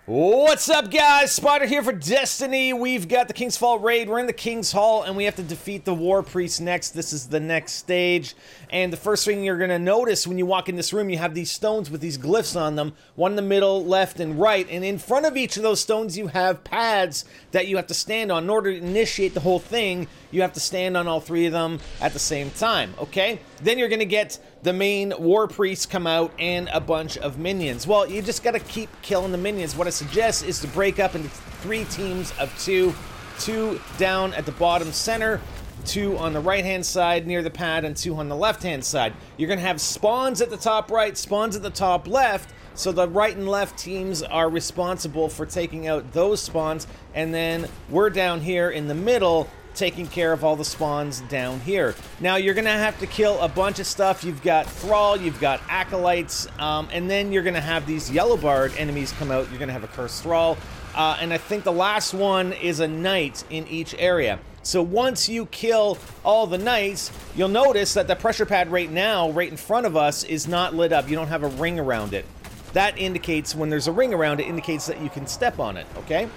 What's up, guys? Spider here for Destiny. We've got the King's Fall raid. We're in the King's Hall, and we have to defeat the Warpriest next. This is the next stage. And the first thing you're going to notice when you walk in this room, you have these stones with these glyphs on them. One in the middle, left, and right. And in front of each of those stones, you have pads that you have to stand on. In order to initiate the whole thing, you have to stand on all three of them at the same time, okay? Then you're going to get the main Warpriest come out and a bunch of minions. Well, you just got to keep killing the minions. What I suggest is to break up into 3 teams of 2. 2 down at the bottom center, 2 on the right-hand side near the pad, and 2 on the left-hand side. You're going to have spawns at the top right, spawns at the top left, so the right and left teams are responsible for taking out those spawns, and then we're down here in the middle taking care of all the spawns down here. Now you're gonna have to kill a bunch of stuff. You've got Thrall, you've got Acolytes, and then you're gonna have these Yellow Bard enemies come out. You're gonna have a Cursed Thrall, and I think the last one is a Knight in each area. So once you kill all the Knights, you'll notice that the pressure pad right now, right in front of us, is not lit up. You don't have a ring around it. That indicates, when there's a ring around it, indicates that you can step on it, okay?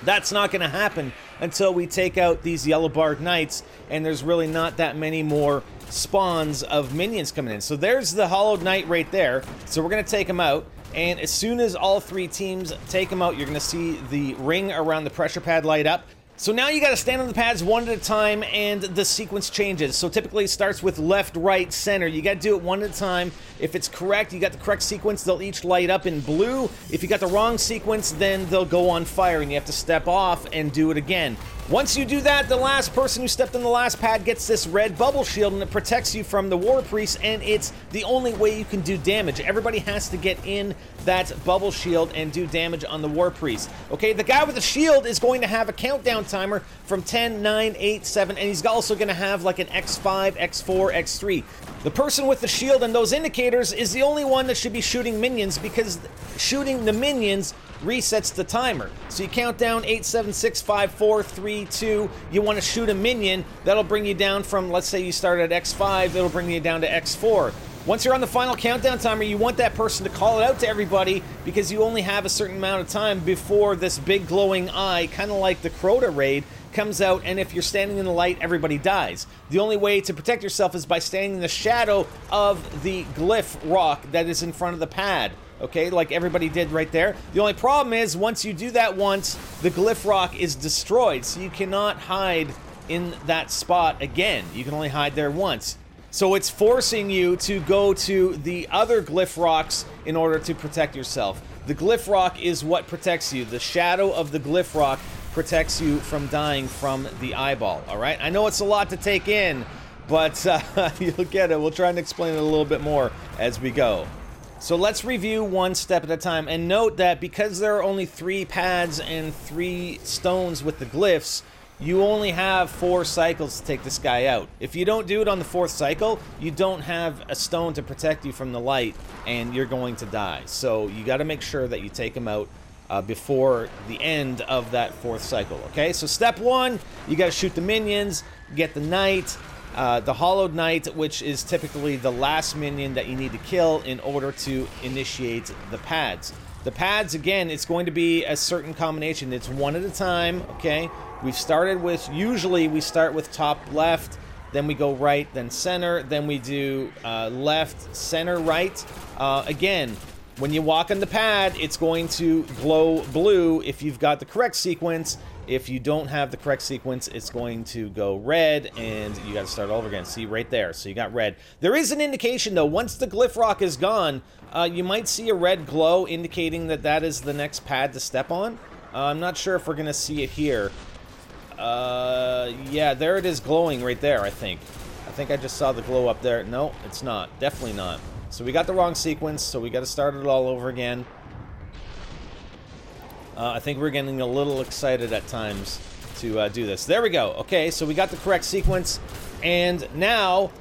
That's not going to happen until we take out these Yellow Bard Knights, and there's really not that many more spawns of minions coming in. So there's the Hollowed Knight right there. So we're going to take him out, and as soon as all 3 teams take him out, you're going to see the ring around the pressure pad light up. So now you got to stand on the pads one at a time, and the sequence changes. So typically it starts with left, right, center. You got to do it one at a time. If it's correct, you got the correct sequence, they'll each light up in blue. If you got the wrong sequence, then they'll go on fire, and you have to step off and do it again. Once you do that, the last person who stepped on the last pad gets this red bubble shield, and it protects you from the Warpriest, and it's the only way you can do damage. Everybody has to get in that bubble shield and do damage on the Warpriest. Okay, the guy with the shield is going to have a countdown timer from 10, 9, 8, 7, and he's also going to have like an X5, X4, X3. The person with the shield and those indicators is the only one that should be shooting minions, because shooting the minions resets the timer. So you count down 8, 7, 6, 5, 4, 3, 2. You want to shoot a minion. That'll bring you down from, let's say you start at X5, it'll bring you down to X4. Once you're on the final countdown timer, you want that person to call it out to everybody, because you only have a certain amount of time before this big glowing eye, kind of like the Crota raid, comes out, and if you're standing in the light, everybody dies. The only way to protect yourself is by standing in the shadow of the glyph rock that is in front of the pad. Okay, like everybody did right there. The only problem is, once you do that once, the glyph rock is destroyed, so you cannot hide in that spot again. You can only hide there once. So it's forcing you to go to the other glyph rocks in order to protect yourself. The glyph rock is what protects you. The shadow of the glyph rock protects you from dying from the eyeball, all right? I know it's a lot to take in, but you'll get it. We'll try and explain it a little bit more as we go. So let's review one step at a time, and note that because there are only 3 pads and 3 stones with the glyphs, you only have 4 cycles to take this guy out. If you don't do it on the 4th cycle, you don't have a stone to protect you from the light, and you're going to die. So you got to make sure that you take him out before the end of that 4th cycle, okay? So step 1, you got to shoot the minions, get the Knight, the Hollowed Knight, which is typically the last minion that you need to kill in order to initiate the pads. The pads, again, it's going to be a certain combination. It's one at a time, okay? We've started with, usually we start with top left, then we go right, then center, then we do left, center, right. Again, when you walk on the pad, it's going to glow blue if you've got the correct sequence. If you don't have the correct sequence, it's going to go red, and you got to start all over again. See, right there. So you got red. There is an indication, though. Once the glyph rock is gone, you might see a red glow indicating that that is the next pad to step on. I'm not sure if we're going to see it here. Yeah, there it is glowing right there, I think. I think I just saw the glow up there. No, it's not. Definitely not. So we got the wrong sequence, so we got to start it all over again. I think we're getting a little excited at times to do this. There we go. Okay, so we got the correct sequence, and now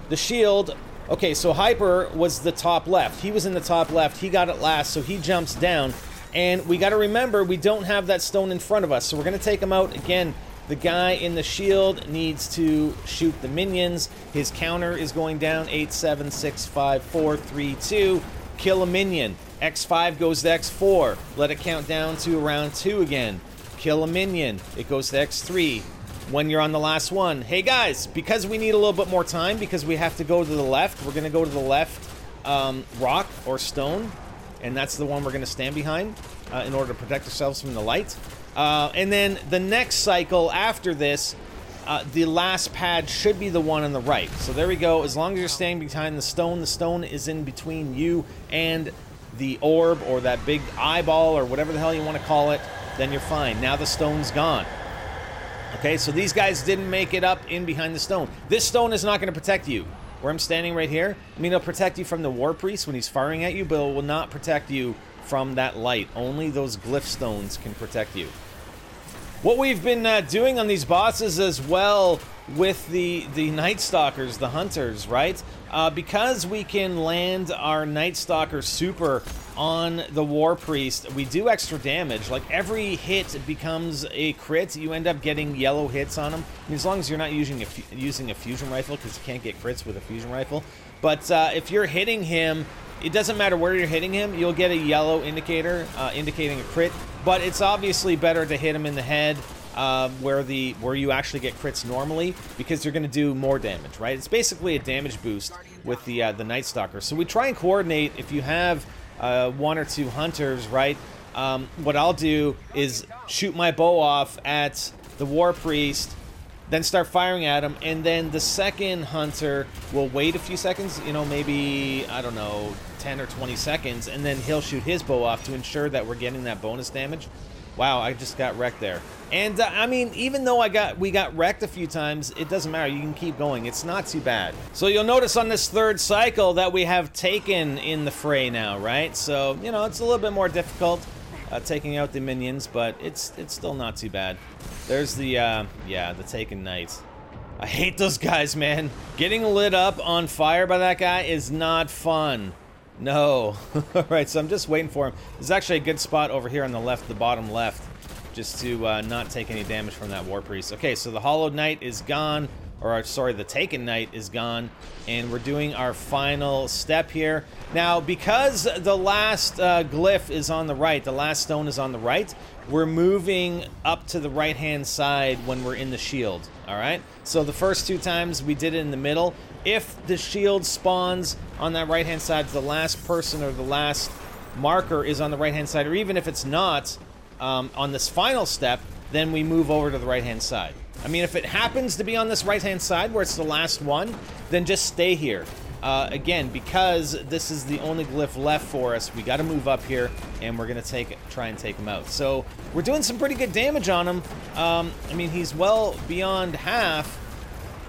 the shield. Okay, so Hyper was the top left. He was in the top left. He got it last, so he jumps down. And we got to remember, we don't have that stone in front of us, so we're going to take him out. Again, the guy in the shield needs to shoot the minions. His counter is going down. 8, 7, 6, 5, 4, 3, 2. Kill a minion. X5 goes to X4. Let it count down to round 2 again. Kill a minion. It goes to X3. When you're on the last one, hey guys, because we need a little bit more time, because we have to go to the left, we're going to go to the left rock or stone, and that's the one we're going to stand behind in order to protect ourselves from the light. And then the next cycle after this, the last pad should be the one on the right. So there we go. As long as you're standing behind the stone is in between you and the orb or that big eyeball or whatever the hell you want to call it, then you're fine. Now the stone's gone. Okay, so these guys didn't make it up in behind the stone. This stone is not going to protect you. Where I'm standing right here, I mean, it'll protect you from the Warpriest when he's firing at you, but it will not protect you from that light. Only those glyph stones can protect you. What we've been doing on these bosses as well with the Night Stalkers, the Hunters, right? Because we can land our Night Stalker super on the Warpriest, we do extra damage. Like, every hit becomes a crit. You end up getting yellow hits on them. I mean, as long as you're not using a fusion rifle, because you can't get crits with a fusion rifle. But if you're hitting him, it doesn't matter where you're hitting him, you'll get a yellow indicator indicating a crit. But it's obviously better to hit him in the head where you actually get crits normally, because you're going to do more damage, right? It's basically a damage boost with the Night Stalker. So we try and coordinate. If you have 1 or 2 hunters, right? What I'll do is shoot my bow off at the Warpriest, then start firing at him, and then the second hunter will wait a few seconds, you know, maybe, I don't know, 10 or 20 seconds, and then he'll shoot his bow off to ensure that we're getting that bonus damage. Wow, I just got wrecked there. And, I mean, even though we got wrecked a few times, it doesn't matter. You can keep going. It's not too bad. So you'll notice on this third cycle that we have Taken in the fray now, right? So, you know, it's a little bit more difficult taking out the minions, but it's still not too bad. There's the, yeah, the Taken Knight. I hate those guys, man. Getting lit up on fire by that guy is not fun. No. Alright, so I'm just waiting for him. There's actually a good spot over here on the left, the bottom left, just to not take any damage from that Warpriest. Okay, so the Hollowed Knight is gone, or sorry, the Taken Knight is gone, and we're doing our final step here. Now, because the last glyph is on the right, the last stone is on the right, we're moving up to the right-hand side when we're in the shield, alright? So the first 2 times we did it in the middle. If the shield spawns on that right-hand side, the last person or the last marker is on the right-hand side, or even if it's not on this final step, then we move over to the right-hand side. I mean, if it happens to be on this right-hand side where it's the last one, then just stay here. Again, because this is the only glyph left for us, we got to move up here, and we're going to try and take him out. So we're doing some pretty good damage on him. I mean, he's well beyond half.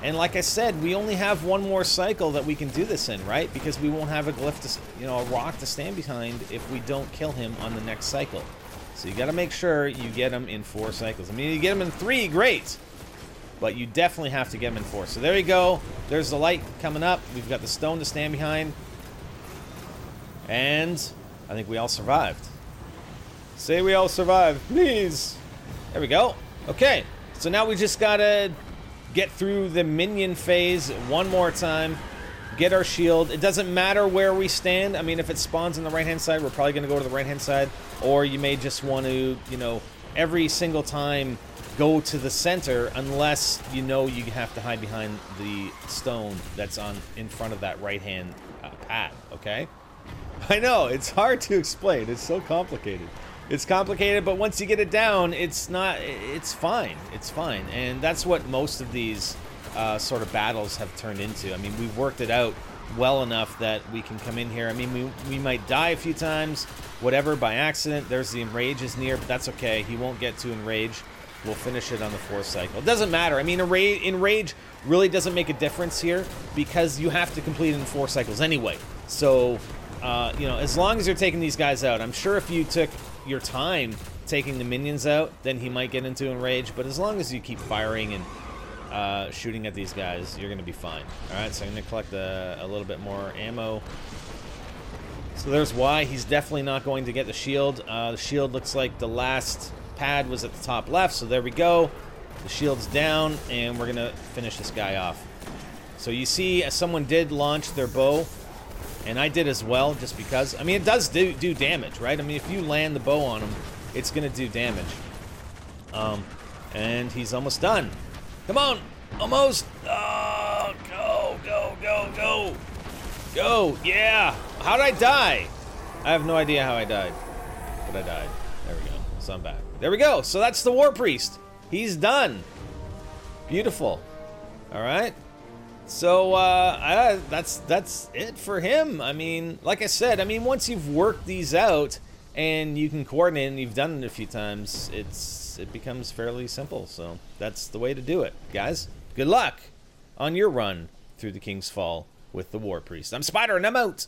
And like I said, we only have 1 more cycle that we can do this in, right? Because we won't have a glyph to, you know, a rock to stand behind if we don't kill him on the next cycle. So you got to make sure you get him in 4 cycles. I mean, you get him in 3, great. But you definitely have to get him in 4. So there you go. There's the light coming up. We've got the stone to stand behind. And I think we all survived. Say we all survived, please. There we go. Okay. So now we just got to get through the minion phase 1 more time. Get our shield. It doesn't matter where we stand. I mean, if it spawns on the right-hand side, we're probably going to go to the right-hand side. Or you may just want to, you know, every single time go to the center, unless you know you have to hide behind the stone that's in front of that right-hand pad, okay? I know, it's hard to explain. It's so complicated. It's complicated, but once you get it down, it's fine. It's fine. And that's what most of these sort of battles have turned into. I mean, we've worked it out well enough that we can come in here. I mean, we might die a few times, whatever, by accident. There's the Enrage is near, but that's okay. He won't get to Enrage. We'll finish it on the 4th cycle. It doesn't matter. I mean, Enrage really doesn't make a difference here because you have to complete it in 4 cycles anyway. So, you know, as long as you're taking these guys out, I'm sure if you took your time taking the minions out, then he might get into Enrage. But as long as you keep firing and shooting at these guys, you're going to be fine. All right, so I'm going to collect a little bit more ammo. So there's why he's definitely not going to get the shield. The shield looks like the last pad was at the top left, so there we go. The shield's down, and we're gonna finish this guy off. So you see, someone did launch their bow And I did as well, just because. I mean, it does do damage, right? I mean, if you land the bow on him, it's going to do damage. And he's almost done. Come on! Almost! Oh, go, go, go, go! Go! Yeah! How did I die? I have no idea how I died. But I died. There we go. So I'm back. There we go! So that's the Warpriest. He's done. Beautiful. Alright. So, that's it for him. I mean, like I said, I mean, once you've worked these out and you can coordinate and you've done it a few times, it becomes fairly simple. So that's the way to do it, guys. Good luck on your run through the King's Fall with the Warpriest. I'm Spider and I'm out.